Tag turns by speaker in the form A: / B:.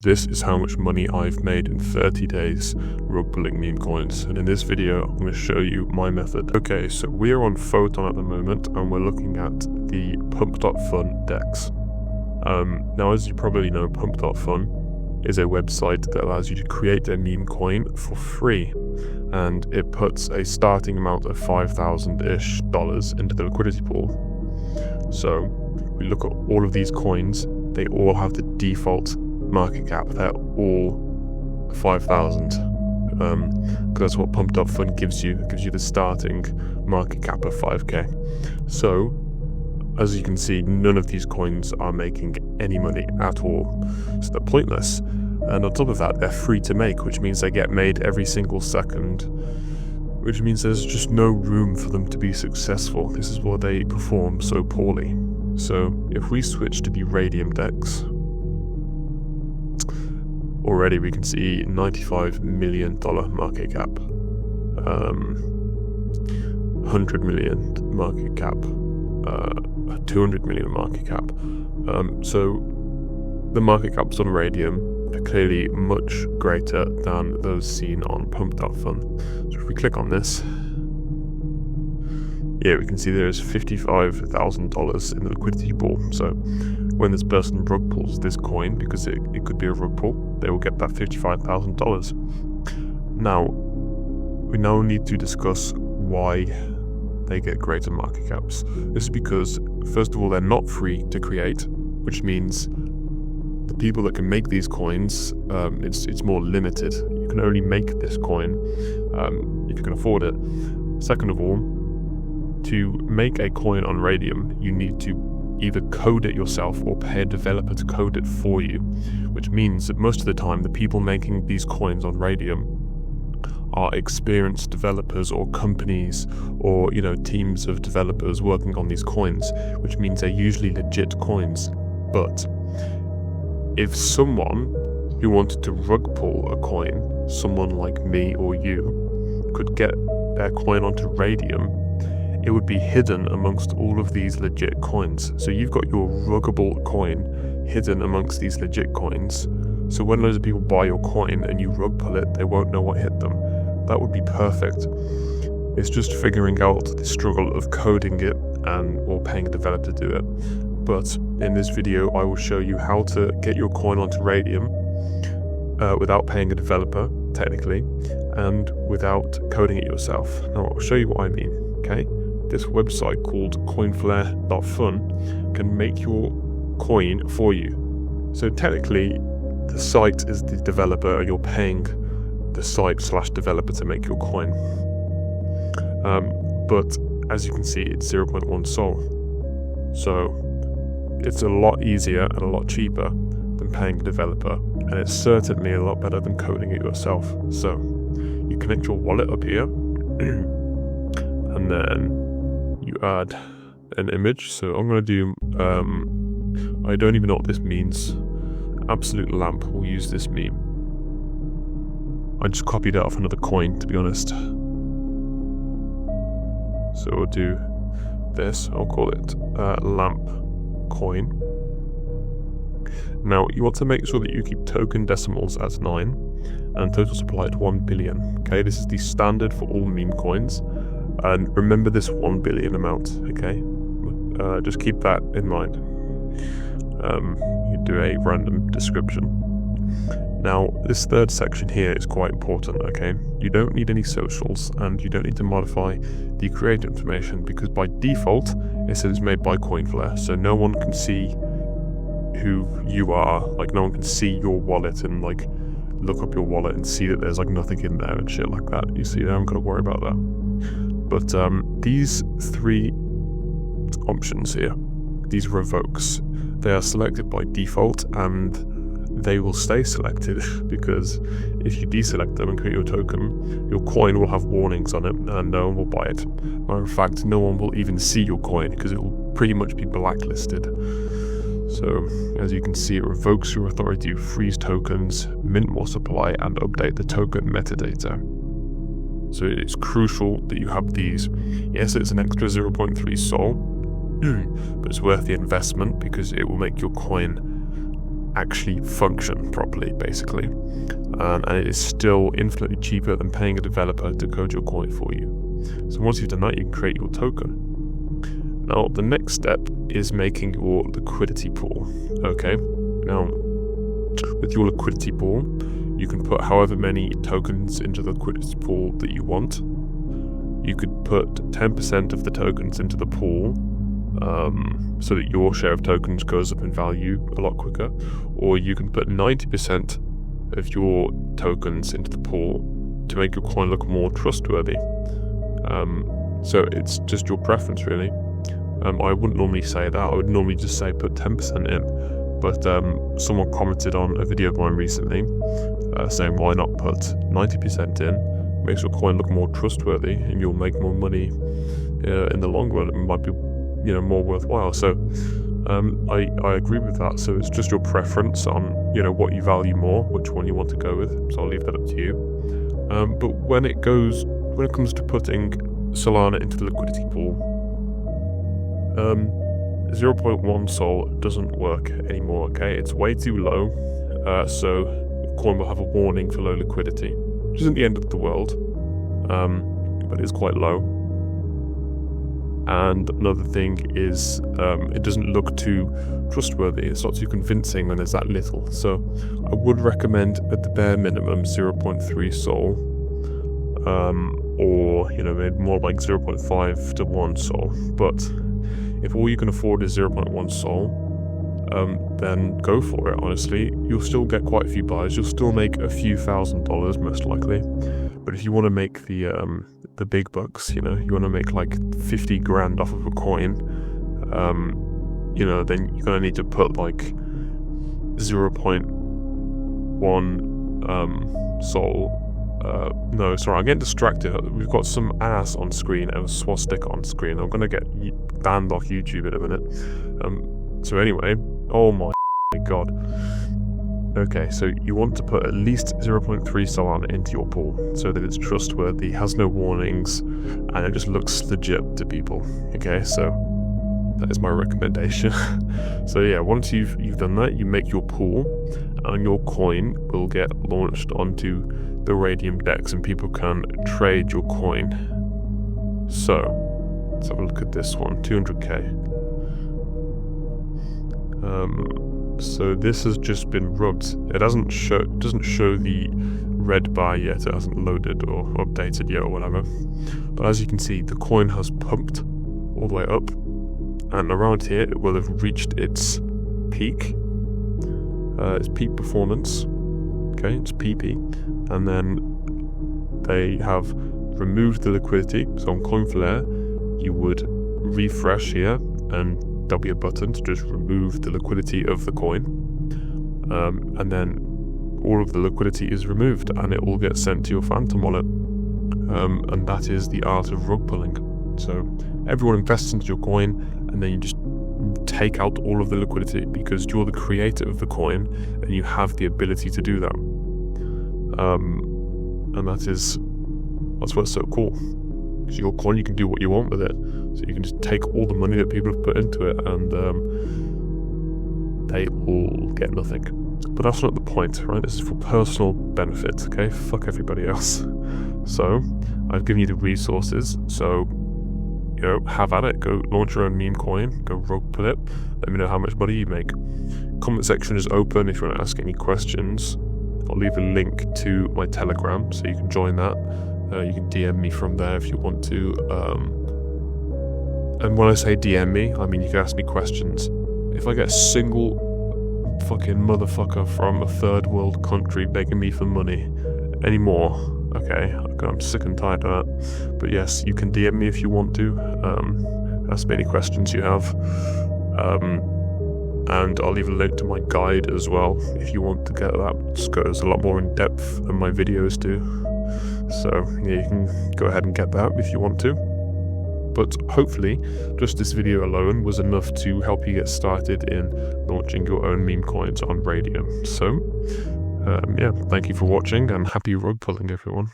A: This is how much money I've made in 30 days rug pulling meme coins, and in this video I'm going to show you my method. Okay, so we're on Photon at the moment and we're looking at the Pump.Fun DEX. Now, as you probably know, Pump.Fun is a website that allows you to create a meme coin for free, and it puts a starting amount of $5,000-ish into the liquidity pool. So we look at all of these coins, they all have the default market cap. They're all 5,000 because that's what Pump.Fun gives you. It gives you the starting market cap of 5k. So as you can see, none of these coins are making any money at all, so they're pointless. And on top of that, they're free to make, which means they get made every single second, which means there's just no room for them to be successful. This is why they perform so poorly. So if we switch to the Raydium DEX, already we can see $95 million market cap, 100 million market cap, 200 million market cap. So the market caps on Raydium are clearly much greater than those seen on Pump.Fun. So if we click on this, yeah, we can see there's $55,000 in the liquidity pool. So when this person rug pulls this coin, because it could be a rug pull, they will get that $55,000. Now, we now need to discuss why they get greater market caps. This is because, first of all, they're not free to create, which means the people that can make these coins, it's more limited. You can only make this coin if you can afford it. Second of all, to make a coin on Raydium, you need to either code it yourself or pay a developer to code it for you, which means that most of the time the people making these coins on Raydium are experienced developers or companies or, you know, teams of developers working on these coins, which means they're usually legit coins. But if someone who wanted to rug pull a coin, someone like me or you, could get their coin onto Raydium, it would be hidden amongst all of these legit coins. So you've got your ruggable coin hidden amongst these legit coins. So when loads of people buy your coin and you rug pull it, they won't know what hit them. That would be perfect. It's just figuring out the struggle of coding it or paying a developer to do it. But in this video, I will show you how to get your coin onto Raydium without paying a developer, technically, and without coding it yourself. Now, I'll show you what I mean, okay? This website called coinflare.fun can make your coin for you. So technically, the site is the developer and you're paying the site/developer to make your coin. But as you can see, it's 0.1 Sol. So it's a lot easier and a lot cheaper than paying a developer, and it's certainly a lot better than coding it yourself. So you connect your wallet up here, and then you add an image. So I'm going to do, I don't even know what this means. Absolute lamp, we'll use this meme. I just copied it off another coin, to be honest. So we'll do this, I'll call it lamp coin. Now, you want to make sure that you keep token decimals as 9 and total supply at 1 billion. Okay, this is the standard for all meme coins. And remember this 1 billion amount, okay? Just keep that in mind. You do a random description. Now, this third section here is quite important, okay? You don't need any socials, and you don't need to modify the creator information, because by default, it says it's made by Coinflare, so no one can see who you are. Like, no one can see your wallet and, like, look up your wallet and see that there's, like, nothing in there and shit like that. You see, I haven't got to worry about that. But these three options here, these revokes, they are selected by default, and they will stay selected because if you deselect them and create your token, your coin will have warnings on it and no one will buy it. Matter of fact, no one will even see your coin because it will pretty much be blacklisted. So, as you can see, it revokes your authority to freeze tokens, mint more supply, and update the token metadata. So it's crucial that you have these. Yes, it's an extra 0.3 Sol, but it's worth the investment because it will make your coin actually function properly, basically. And it is still infinitely cheaper than paying a developer to code your coin for you. So once you've done that, you can create your token. Now, the next step is making your liquidity pool. Okay, now with your liquidity pool, you can put however many tokens into the liquidity pool that you want. You could put 10% of the tokens into the pool, so that your share of tokens goes up in value a lot quicker, or you can put 90% of your tokens into the pool to make your coin look more trustworthy. So it's just your preference, really. I wouldn't normally say that. I would normally just say put 10% in, but someone commented on a video of mine recently saying why not put 90% in, makes your coin look more trustworthy and you'll make more money in the long run. It might be more worthwhile. So I agree with that. So it's just your preference on what you value more, which one you want to go with. So I'll leave that up to you. But when it comes to putting Solana into the liquidity pool, 0.1 Sol doesn't work anymore. Okay, it's way too low. So the coin will have a warning for low liquidity, which isn't the end of the world, but it's quite low. And another thing is, it doesn't look too trustworthy. It's not too convincing when there's that little. So I would recommend at the bare minimum 0.3 Sol, or maybe more like 0.5 to 1 Sol. But if all you can afford is 0.1 Sol, then go for it, honestly. You'll still get quite a few buys. You'll still make a few $1,000s, most likely. But if you want to make the big bucks, you want to make like 50 grand off of a coin, then you're going to need to put like 0.1 Sol. No, sorry, I'm getting distracted. We've got some ass on screen and a swastika on screen. I'm going to get banned off YouTube in a minute. So anyway, oh my god. Okay, so you want to put at least 0.3 Solana into your pool so that it's trustworthy, has no warnings, and it just looks legit to people. Okay, so that is my recommendation. So yeah, once you've done that, you make your pool, and your coin will get launched onto the Raydium DEX, and people can trade your coin. So let's have a look at this one, 200k. So this has just been rubbed. It doesn't show the red bar yet. It hasn't loaded or updated yet or whatever. But as you can see, the coin has pumped all the way up, and around here it will have reached its peak performance. Okay, it's PP, and then they have removed the liquidity. So on coinflare, you would refresh here, and there'll be a button to just remove the liquidity of the coin, and then all of the liquidity is removed and it all gets sent to your Phantom wallet, and that is the art of rug pulling. So everyone invests into your coin, and then you just take out all of the liquidity because you're the creator of the coin and you have the ability to do that, and that's what's so cool. Because your coin, you can do what you want with it. So you can just take all the money that people have put into it, and they all get nothing. But that's not the point, right? This is for personal benefit, okay? Fuck everybody else. So I've given you the resources. So have at it. Go launch your own meme coin. Go rug pull it. Let me know how much money you make. Comment section is open if you want to ask any questions. I'll leave a link to my Telegram, so you can join that. You can DM me from there if you want to. And when I say DM me, I mean you can ask me questions. If I get a single fucking motherfucker from a third world country begging me for money anymore, okay, I'm sick and tired of that. But yes, you can DM me if you want to. Ask me any questions you have. And I'll leave a link to my guide as well if you want to get that. It goes a lot more in depth than my videos do. So yeah, you can go ahead and get that if you want to. But hopefully, just this video alone was enough to help you get started in launching your own meme coins on Raydium. So yeah, thank you for watching, and happy rug pulling, everyone.